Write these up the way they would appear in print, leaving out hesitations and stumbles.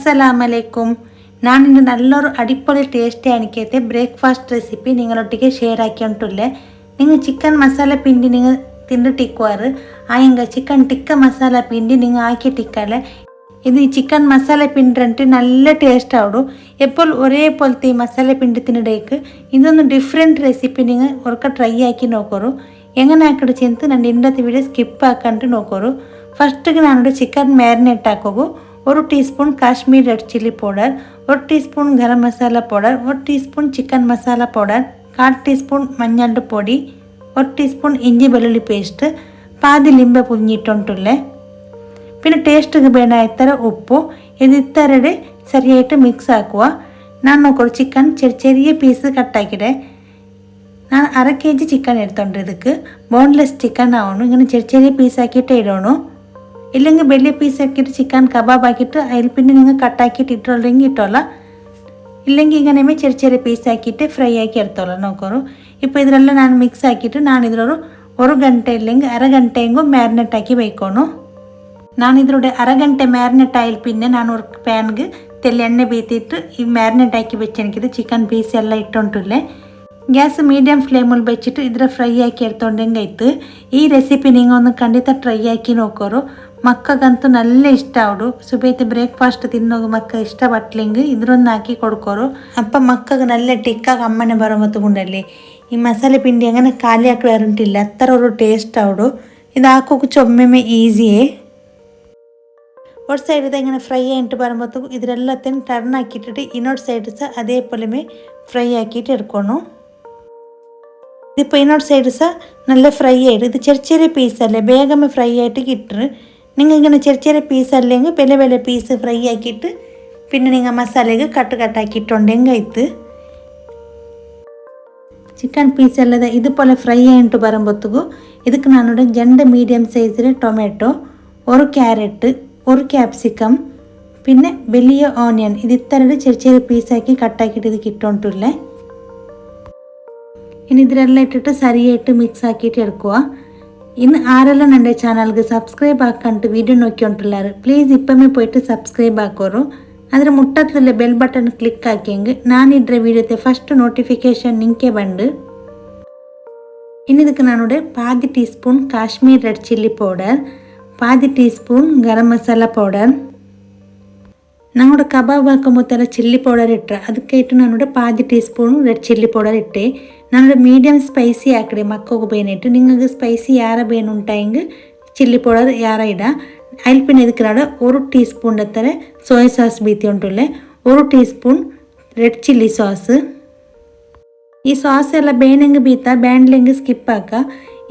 അസ്സലാമലൈക്കും. ഞാനിന്ന് നല്ലൊരു അടിപൊളി ടേസ്റ്റി ആണിക്കത്തെ ബ്രേക്ക്ഫാസ്റ്റ് റെസിപ്പി നിങ്ങളൊട്ടിಗೆ ഷെയർ ആക്കിയിട്ടുള്ളേ. നിങ്ങൾ ചിക്കൻ മസാല പിണ്ടി നിങ്ങൾ തിന്നിട്ടിക്കുവാറ് ആയെങ്ക ചിക്കൻ ടിക്ക മസാല പിണ്ടി നിങ്ങൾ ആക്കിയിട്ടിക്കല്ലേ. ഇത് ചിക്കൻ മസാല പിണ്ടിട്ട് നല്ല ടേസ്റ്റ് ആവും. എപ്പോൾ ഒരേപോലത്തെ ഈ മസാല പിണ്ടി തിന്നിടേക്ക് ഇതൊന്ന് ഡിഫറെൻറ്റ് റെസിപ്പി നിങ്ങൾ ഒരൊക്കെ ട്രೈ ആക്കി നോക്കോರು. എങ്ങനെ ആക്കിയിട്ട് ചെന്ന് ನಾನು ഇന്നത്തെ വീഡിയോ ಸ್ಕಿಪ್ ಹಾಕೊಂಡು ನೋಕೋರು. ಫಸ್ಟಿಗೆ ನಾನು ಚಿಕನ್ ಮ್ಯಾರಿನೇಟ್ ಹಾಕೋಗು. 1 teaspoon Kashmir red chilli powder, 1 teaspoon garam masala powder, 1 teaspoon chicken masala powder, 1/4 teaspoon മഞ്ഞൾ പൊടി, 1 ടീസ്പൂൺ ഇഞ്ചി വെളുള്ളി പേസ്റ്റ്, പാതി ലിംബ പുഴിഞ്ഞിട്ടുണ്ടല്ലേ. പിന്നെ ടേസ്റ്റിಗೆ ಬೇಡ ഉപ്പ്. ഇത് ഇത്തരടെ സരിയായിട്ട് മിക്സ് ആക്കുക. ನಾನು നോക്കൂ ചിക്കൻ ചെറിയ പീസ് കട്ടാക്കിയിടെ. ನಾನು 1/2 kg ചിക്കൻ എടുത്തോണ്ട് ಇದಕ್ಕೆ ബോൺലെസ് ചിക്കൻ ആവണം. ഇങ്ങനെ ചെറിയ പീസാക്കിയിട്ട് ഇടണം. ഇല്ലെങ്കിൽ വലിയ പീസാക്കിയിട്ട് ചിക്കൻ കബാബ് ആക്കിയിട്ട് അതിൽ പിന്നെ നിങ്ങൾ കട്ടാക്കിയിട്ട് ഇട്ടുള്ളെങ്കിൽ ഇട്ടോള. ഇല്ലെങ്കിൽ ഇങ്ങനെ ചെറിയ പീസാക്കിയിട്ട് ഫ്രൈ ആക്കി എടുത്തോളാം നോക്കോರು. ഇപ്പോൾ ഇതിലെല്ലാം ನಾನು ಮಿಕ್ಸ್ ആക്കിയിട്ട് ನಾನು ഇതിലൊരു 1 ಗಂಟೆ ഇല്ലെങ്കിൽ 1/2 ಗಂಟೆಗೂ ಮ್ಯಾರಿನೇಟ್ ಆക്കി വെക്കണം. ನಾನು ഇതിലൂടെ 1/2 ಗಂಟೆ ಮ್ಯಾರಿನೇಟ್ ಆಯಿಲ್ പിന്നെ ನಾನು ഒരു ಪ್ಯಾನ್ಗೆ ತೆಲ್ಲಿ ಎಣ್ಣೆ ಬೇಯ್ತಿಟ್ಟು ಈ ಮ್ಯಾರಿನೇಟ್ ಆക്കി വെച്ചെനിക്കിത് ചിക്കൻ പീസ് ಎಲ್ಲ ಇಟ್ಟುಂಟುಲ್ಲೇ. ಗ್ಯಾಸ್ ಮೀಡಿಯಮ್ ಫ್ಲೇಮಲ್ಲಿ ಬೆಚ್ಚಿಟ್ಟು ಇದರ ಫ್ರೈ ಆಗಿ ಎಡ್ತೊಂಡಂಗೆ ಆಯ್ತು. ಈ ರೆಸಿಪಿ ನೀವು ಒಂದು ಖಂಡಿತ ಟ್ರೈ ಆಕಿ ನೋಕೋರು. ಮಕ್ಕಗಂತೂ നല്ല ಇಷ್ಟ ಆವಡು. ಸುಬೇತೆ ಬ್ರೇಕ್ಫಾಸ್ಟ್ ತಿನ್ನೋದು ಮಕ್ಕ ಇಷ್ಟಪಟ್ಲಿಂಗ್ ಇದ್ರೊಂದು ಹಾಕಿ ಕೊಡ್ಕೋರು. ಅಪ್ಪ ಮಕ್ಕಗೆ നല്ല ಟಿಕ್ಕಾಗ ಅಮ್ಮನೆ ಬರೋ ಮತ್ತುಗುಂಡಲ್ಲಿ ಈ ಮಸಾಲೆ ಪಿಂಡಿ അങ്ങനെ ಖಾಲಿ ಹಾಕುವಂಟಿಲ್ಲ ಅತ್ತರ ഒരു ಟೇಸ್ಟ್ ಆವಡು. ಇದು ಹಾಕೋಕೆ ಚೊಮ್ಮೆಮೆ ಈಸಿಯೇ. ഒരു സൈഡ് ഇങ്ങനെ ഫ്രൈ ആയിട്ട് വരുമ്പോഴത്തേക്കും ഇതിലെല്ലാத்தையும் ടർൺ ആക്കിയിട്ടിട്ട് ಇನ್ನೊಂದು സൈഡ് സಹ അതേപോലെ ഫ്രൈ ആക്കിയിട്ട് എടുക്കണം. ഇതിപ്പോൾ ಇನ್ನೊಂದು സൈഡ് സಹ നല്ല ഫ്രൈ ആയിട്ട് ഇത് ചെറിയ പീസല്ലേ വേഗം ഫ്രൈ ആയിട്ട് കിട്ടും. നിങ്ങൾ ഇങ്ങനെ ചെറിയ പീസ് അല്ലെങ്കിൽ വലിയ പീസ് ഫ്രൈ ആക്കിയിട്ട് പിന്നെ നിങ്ങൾ മസാലയ്ക്ക് കട്ടാക്കിയിട്ടുണ്ടെങ്കിൽ ആಯ್ತು. ಚಿಕನ್ ಪೀಸ್ ಎಲ್ಲ ಇದುപോലെ ಫ್ರೈ ಆയിട്ട് വരുമ്പോഴത്തേക്കും ಇದಕ್ಕೆ ನಾನು 2 ಮೀಡಿಯಮ್ ಸೈಜಿನ ಟೊಮೆಟೊ, 1 ಕ್ಯಾರೆಟ್, 1 ಕ್ಯಾಪ್ಸಿಕಮ್ പിന്നെ വലിയ ഓണിയൻ ഇത് ഇത്തരയുടെ ചെറിയ പീസാക്കി കട്ടാക്കിയിട്ട് ഇത് കിട്ടുണ്ടില്ലേ. ഇനി ഇതിലെല്ലാം ഇട്ടിട്ട് സരിയായിട്ട് മിക്സ് ആക്കിയിട്ട് എടുക്കുക. ഇന്ന് ആരെല്ലാം എൻ്റെ ചാനൽക്ക് സബ്സ്ക്രൈബ് ആക്കാണ്ട് വീഡിയോ നോക്കിക്കൊണ്ടുള്ളാറ് പ്ലീസ് ഇപ്പമേ പോയിട്ട് സബ്സ്ക്രൈബ് ആക്കോರು. ಅದರ ಮುಟ್ಟತ್ತಲೇ ಬೆಲ್ ಬಟನ್ ಕ್ಲಿಕ್ ಹಾಕಿಂಗೆ ನಾನು ಇಡ್ರೆ ವಿಡಿಯೋತೆ ಫಸ್ಟ್ ನೋಟಿಫಿಕೇಶನ್ ನಿಂಕೆ ಬಂದು. ಇನ್ನು ಇದಕ್ಕೆ ನಾನು ಪಾದಿ teaspoon Kashmir red chilli powder, ಪಾದಿ teaspoon garam masala powder. ഞങ്ങളുടെ കബാബ് ആക്കുമ്പോഴത്തേല ചില്ലി പൗഡർ ഇട്ട ಅದಕ್ಕೆ ಇಟ್ಟು ನಾನು പാതി ടീസ്പൂൺ ರೆಡ್ ಚಿಲ್ಲಿ ಪೌಡರ್ ಇಟ್ಟೆ. ನಾನು ಮೀಡಿಯಮ್ ಸ್ಪೈಸಿ ಹಾಕಡೆ ಮಕ್ಕಳಿಗೆ ಬೇನಿಟ್ಟು നിങ്ങൾക്ക് ಸ್ಪೈಸಿ ಯಾರ ಬೇನುಂಟಾയെങ്കിൽ ಚಿಲ್ಲಿ ಪೌಡರ್ ಯಾರ ಇಡ. അതിൽ പിന്നെ ಇದಕ್ಕೆ ನಾನು 1 ടീസ്പൂൺ എത്ര സോയ സോസ് ബീത്തിയുണ്ടല്ലേ, 1 ടീസ്പൂൺ ರೆಡ್ ಚಿಲ್ಲಿ ಸಾಸ್. ಈ ಸಾಸ್ ಎಲ್ಲ ಬೇನೆಂಗೆ ಬೀತಾ ಬ್ಯಾಂಡ್ಲೆಂಗೆ ಸ್ಕಿಪ್ ಹಾಕ.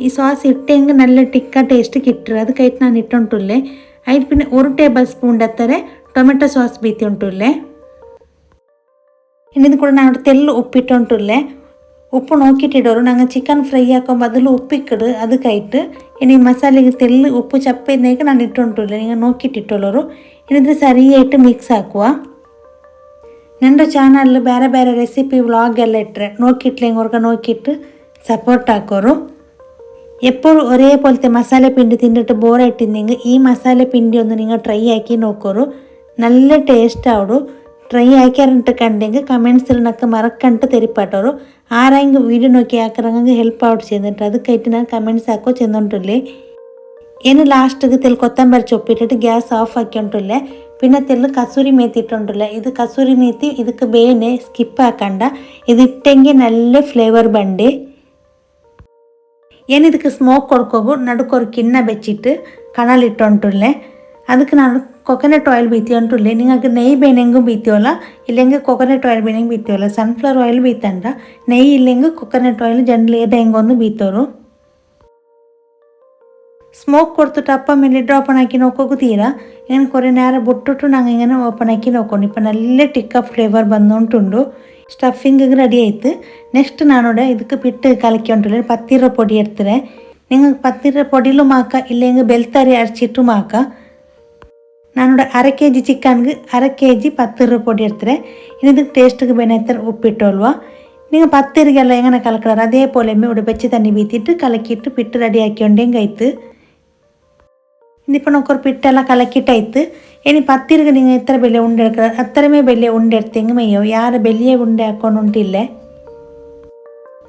ಈ ಸಾಸ್ ಇಟ್ಟೆಂಗೆ നല്ല ಟಿಕ್ಕ ಟೇಸ್ಟ್ കിട്ടും. ಅದಕ್ಕೆ ನಾನು ಇಟ್ಟುಂಟುಲ್ಲೇ. അതിൽ പിന്നെ 1 ಟೇಬಲ್ ಸ್ಪೂൺ എത്ര ಟೊಮೆಟೊ ಸಾಸ್ ಬೀತಿ ಉಂಟುಲ್ಲೇ. ಇನ್ನಿದು ಕೂಡ ನಾನು ತೆಲ್ಲು ಉಪ್ಪಿಟ್ಟುಂಟುಲ್ಲೇ. ಉಪ್ಪು ನೋಕಿಟ್ಟಿಡೋರು ನಂಗೆ ಚಿಕನ್ ಫ್ರೈ ಹಾಕೋ ಬದಲು ಉಪ್ಪಿಕ್ಕಡು ಅದಕ್ಕಾಯ್ತು. ಇನ್ನು ಮಸಾಲೆಗೆ ತೆಲ್ಲು ಉಪ್ಪು ಚಪ್ಪೇನೇಕ ನಾನು ಇಟ್ಟುಂಟುಲ್ಲೇ ನೀವು ನೋಕಿಟ್ಟಿಟ್ಟೋರು. ಇನ್ನಿದ್ರೆ ಸರಿಯಾയിട്ട് ಮಿಕ್ಸ್ ಹಾಕುವ. ನನ್ನ ಚಾನಲ್ ಬೇರೆ ಬೇರೆ ರೆಸಿಪಿ ವ್ಲಾಗ್ ಎಲ್ಲ ಇಟ್ಟರೆ ನೋಕಿಟ್ಲೆಂಗೆ ಹೊರಗೆ ನೋಕಿಟ್ಟು ಸಪೋರ್ಟ್ ಹಾಕೋರು. എപ്പോഴും ഒരേപോലത്തെ മസാല പിണ്ടി തിന്നിട്ട് ബോറായിട്ടിരുന്നെങ്കിൽ ഈ മസാല പിണ്ടി ഒന്ന് നിങ്ങൾ ട്രൈ ആക്കി നോക്കോರು. നല്ല ടേസ്റ്റ് ആവും. ട്രൈ ആക്കിയാറിട്ട് കണ്ടെങ്കിൽ കമൻസിൽ നിന്നൊക്കെ മറക്കണ്ടിട്ട് തെരിപ്പാട്ടോರು. ആരെങ്കിലും വീഡിയോ നോക്കി ആക്കറങ്ങെങ്കിൽ ഹെൽപ്പ് ഔട്ട് ചെയ്യുന്നുണ്ട്. ಅದಕ್ಕಾയിട്ട് ನಾನು ಕಮೆಂಟ್ಸ್ ಹಾಕೋ ಚೆಂದುಂಟುಲ್ಲೇ. ಏನು ಲಾಸ್ಟಿಗೆ ತೆಲ್ ಕೊತ್ತಂಬರಿ ಚೊಪ್ಪಿಟ್ಟಿಟ್ಟು ಗ್ಯಾಸ್ ಆಫ್ ಹಾಕಿಂಟುಲ್ಲೇ. പിന്നെ തെല്ല് കസൂരി മേത്തി ഇട്ടുണ്ടല്ലേ. ഇത് കസൂരി മേത്തി ಇದಕ್ಕೆ ಬೇನೆ ಸ್ಕಿಪ್ ಹಾಕಂಡ ಇದು ಇಟ್ಟೆಂಗೆ നല്ല ಫ್ಲೇವರ್ ಬಂಡೆ. ಏನಿದಕ್ಕೆ ಸ್ಮೋಕ್ ಕೊಡ್ಕೋಗು ನಡುಕೊರು ಕಿನ್ನ ಬೆಚ್ಚಿಟ್ಟು ಕಣಲಿಟ್ಟುಂಟುಲ್ಲೇ. ಅದಕ್ಕೆ ನಾನು ಕೊಕೊನಟ್ ಆಯಿಲ್ ಬೀತಿಯುಂಟುಲ್ಲೇ. നിങ്ങൾക്ക് നെയ്യ് ಬೇನೆಂಗೂ ಬೀತಿಯೋಲ್ಲ ಇಲ್ಲೆಂಗೆ ಕೊಕೊನಟ್ ಆಯಿಲ್ ಬೇನೆಂಗೆ ಬೀತಿಯೋಲ್ಲ. ಸನ್ಫ್ಲವರ್ ಆಯಿಲ್ ಬೀತಂಡ നെയ്യ് ಇಲ್ಲೆಂಗೆ ಕೊಕೊನಟ್ ಆಯಿಲ್ ಜಂಡ್ಲಿ ಏದಂಗೊಂದು ಬೀತೋರು. ಸ್ಮೋಕ್ ಕೊಡ್ತಿಟ್ಟು ಅಪ್ಪ ಮೇಲೆ ಲಿಡ್ ಓಪನ್ ಹಾಕಿ ನೋಕೋಗು ತೀರಾ ഇങ്ങനെ കുറേ നേരം ಬಿಟ್ಟಿಟ್ಟು ನಂಗೆ ഇങ്ങനെ ഓപ്പൺ ആക്കി നോക്കണം. ഇപ്പം നല്ല ಟಿಕ್ಕ ಫ್ಲೇವರ್ ಬಂದುಂಟುಂಡು. ಸ್ಟಫಿಂಗ್ ರೆಡಿ ಆಯ್ತು. ನೆಕ್ಸ್ಟ್ ನಾನೋಡೆ ಇದಕ್ಕೆ ಬಿಟ್ಟು ಕಲಕಿ ಉಂಟುಲ್ಲ ಪತ್ತಿರ ಪೊಡಿ ಇಡ್ತಾರೆ. നിങ്ങൾക്ക് പത്തിര പൊടിയിലും ആക്കാം ഇല്ലെങ്കിൽ ബെൽത്തരി അരച്ചിട്ടും ആക്കാം. ನಾನೋಡ 1/2 kg ಚಿಕನ್ಗೆ 1/2 kg ಪತ್ತಿರ പൊടി എടുത്തರೆ. ഇതിന് ടേസ്റ്റിಗೆ ಬೇನೆ ಉಪ್ಪಿಟ್ಟೋಲ್ವಾ. നിങ്ങൾ പത്തിരിಗೆಲ್ಲ എങ്ങനെ കലക്കടാറ് അതേപോലെ ഇവിടെ വെച്ച് തന്നെ വീത്തിയിട്ട് കലക്കിയിട്ട് പിട്ട് റെഡി ആക്കിയോണ്ടെങ്കിൽ ആಯ್ತು. ഇതിപ്പോൾ നമുക്കൊരു പിട്ടെല്ലാം കലക്കിയിട്ടായിട്ട് ഇനി പത്തിരിക്ക് നിങ്ങൾ എത്ര വലിയ ഉണ്ട എടുക്കുക അത്രമേ വലിയ ഉണ്ട എടുത്തെങ്കിൽ മയ്യോ യാറ് വലിയ ഉണ്ട ആക്കണമെന്നില്ലേ.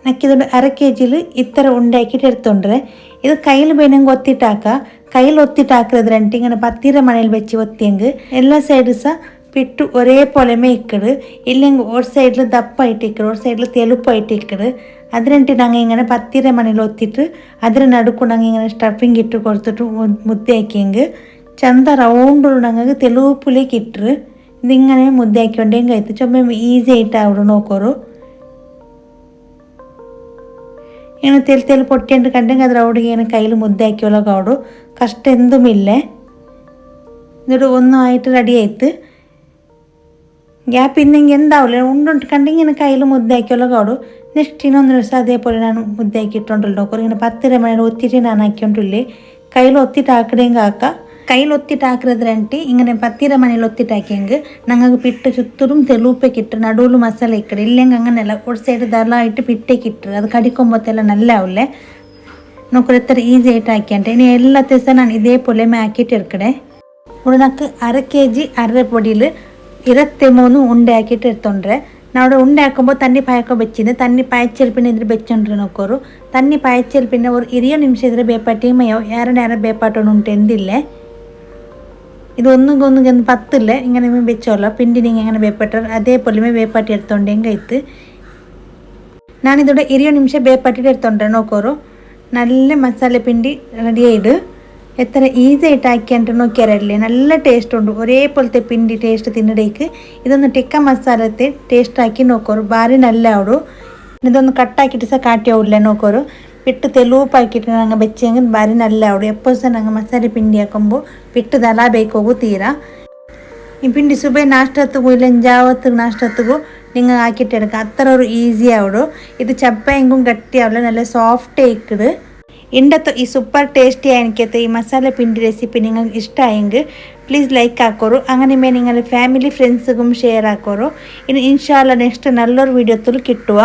നക്കിതുകൊണ്ട് 1/2 kg ഇത്ര ഉണ്ടാക്കിയിട്ട് എടുത്തോണ്ടേ. ഇത് കയ്യിൽ വേണമെങ്കിൽ ഒത്തിട്ടാക്കുക. കയ്യിൽ ഒത്തിട്ടാക്കുന്നത് രണ്ട് ഇങ്ങനെ പത്തിര മണയിൽ വെച്ച് ഒത്തിയെങ്കിൽ എല്ലാ സൈഡ് സಹ പിಟ್ಟು ഒരേപോലെ ഇക്കട്. ഇല്ലെങ്കിൽ ഒരു സൈഡിൽ ദപ്പായിട്ട് ഇക്കട് ഒരു സൈഡിൽ തെളുപ്പായിട്ട് ഇക്കട്. അതിരണ്ട് ഞങ്ങൾ ഇങ്ങനെ പത്തിര മണയിൽ ഒത്തിട്ട് അതിರ ನಡುಕು ഞങ്ങൾ ഇങ്ങനെ സ്റ്റഫിಂಗ್ ಇಟ್ಟು കൊടുത്തിട്ട് ಮುದ್ದೆ ಹಾಕಿയെങ്കിൽ ಚಂದ ರೌಂಡ್ ഞങ്ങൾക്ക് തെളുപ്പിലേക്ക് ഇട്ട് ഇതിങ്ങനെ ಮುದ್ದೆ ಹಾಕೊಂಡೆಂಗೆ ಆಯ್ತು. ಚೊಮ್ಮೆ ಈಸಿ ಆയിട്ട് അവിടെ നോക്കോರು. ഇങ്ങനെ തെല് പൊട്ടിയിട്ട് കണ്ടെങ്കിൽ അത് അവിടെ ഇങ്ങനെ കയ്യിൽ മുദ്ದೆ ಹಾಕಿയോളോ കാവಡು കഷ്ട എന്തുമില്ലേ. എന്നിട്ട് ഒന്നും ആയിട്ട് റെഡി ആയിട്ട് ಗ್ಯಾಪ್ ಇನ್ನಂಗೆ ಎಂದಾವಿಲ್ಲ ಉಂಡುಂಟು ಕಂಡು ಇങ്ങനെ ಕೈയിൽ ಮುದ್ದೆ ಹಾಕಿಯಲ್ಲ ಕಾಡು. ನೆಕ್ಸ್ಟ್ ಇನ್ನೊಂದು ದಿವಸ അതേപോലെ ನಾನು ಮುದ್ದೆ ಹಾಕಿಟ್ಟುಂಟಲ್ಲ ನೋಕೋರು ಇങ്ങനെ പത്തിര മണി ഒത്തിട്ട് ನಾನು ಹಾಕಿಕೊಂಡಿಲ್ಲಿ കയ്യിൽ ഒത്തിട്ട് ಹಾಕಡೆಂಗೆ ಹಾಕ കയ്യിൽ ഒത്തിട്ട് ಹಾಕಿದ್ರಂಟಿ ഇങ്ങനെ പത്തിര മണിയിൽ ഒത്തിട്ട് ಹಾಕಿയെങ്കിൽ ഞങ്ങൾക്ക് പിട്ട് ചുറ്റും തെളുപ്പേക്ക് ഇട്ട് നടുവിൽ മസാല ഇക്കട്. ഇല്ലെങ്കിൽ അങ്ങനെയല്ല ഒരു സൈഡ് ദളായിട്ട് പിട്ടേക്ക് ഇട്ട് അത് കടിക്കുമ്പോഴത്തെല്ലാം നല്ല ആവില്ലേ. നോക്കൊരു എത്ര ഈസി ആയിട്ട് ಹಾಕ್ಯಂಡೆ. ഇനി എല്ലാ ദിവസം ನಾನು ഇതേപോലെ ಹಾಕಿಟ್ಟು എടുക്കണേ. ഇവിടെ നമുക്ക് 1/2 kg അരപ്പൊടിയിൽ 23 ಉಂಡೆ ಹಾಕಿಟ್ಟು ಇರ್ತೊಂಡ್ರೆ ನಾವು ಉಂಡೆ ಹಾಕೊಂಬೋದು ತಣ್ಣಿ ಪಾಯಕೊ ಬೆಚ್ಚಿಂದೆ ತಣ್ಣಿ ಪಾಯಚ್ಚೆಲ್ಪಿನ ಇದ್ರೆ ಬೆಚ್ಚೊಂಡ್ರೆ ನೋಕೋರು ತಣ್ಣಿ ಪಾಯಚ್ಚೆಲ್ಪಿನ ഒരു 20 നിമിഷം ഇದ್ರೆ ಬೇಪಾಟಿ മയോ ಯಾರ ಬೇಪಾಟോണുണ്ട് എന്തില്ലേ. ഇത് ഒന്നുകൊന്നു പത്തില്ലേ ഇങ്ങനെ വെച്ചോല്ലോ പിണ്ടി നിങ്ങൾ എങ്ങനെ ಬೇಪಾಟರ್ അതേപോലെ ಬೇಪಾಟಿ എടുത്തോണ്ട് ಹೆಂಗೈತೆ. ഞാനിതോടെ 20 നിമിഷം ಬೇಪಾಟಿട്ട് എടുത്തോണ്ടേ നോക്കോರು നല്ല മസാല പിണ്ടി റെഡി ആയിട്ട് എത്ര ഈസി ആയിട്ട് ആക്കിയിട്ട് നോക്കിയാലല്ലേ നല്ല ടേസ്റ്റ് ഉണ്ട്. ഒരേപോലത്തെ പിണ്ടി ടേസ്റ്റ് തിന്നിടേക്ക് ഇതൊന്ന് ಟಿಕ್ಕ മസാലത്തെ ടേസ്റ്റ് ആക്കി നോക്കോರು ಭಾರಿ നല്ല ആവಡು. ഇതൊന്ന് കട്ടാക്കിയിട്ട് സಹ കാട്ടിയാവില്ല നോക്കോರು പിട്ട് തെളുപ്പാക്കിയിട്ട് ഞങ്ങൾ വെച്ചെങ്കിൽ ಭಾರಿ നല്ല ആവಡು. എപ്പോൾ സಹ ഞങ്ങൾ മസാല പിണ്ടി ಹಾಕೊಂಬೋ പിಟ್ಟು ದಲ ಬೇಕೋಗು ತೀರಾ. ಈ ಪಿಂಡಿ ಸುಬೇ ನಾಷ್ಟತ್ತಿಗೂ ಇಲ್ಲ ಜಾವತ್ತಿಗೆ ನಾಷ್ಟತ್ತಿಗೂ നിങ്ങൾ ആക്കിയിട്ട് എടുക്കുക അത്ര ഒരു ഈസി ആവಡು. ഇത് ചപ്പയെങ്കും ಗಟ್ಟಿಯಾವಲ್ಲ നല്ല സോഫ്റ്റ് ആയിക്കട്. ഇണ്ടത്തെ ഈ സൂപ്പർ ടേസ്റ്റി എനിക്കത്തെ ഈ മസാല പിണ്ടി റെസിപ്പി നിങ്ങൾക്ക് ഇഷ്ടമായെങ്കിൽ പ്ലീസ് ലൈക്ക് ആക്കോರು. അങ്ങനെ നിങ്ങളുടെ ഫാമിലി ഫ്രണ്ട്സിനും ഷെയർ ആക്കോರು. ഇനി ഇൻഷാല്ല നെക്സ്റ്റ് നല്ലൊരു വീഡിയോത്തിൽ കിട്ടുക.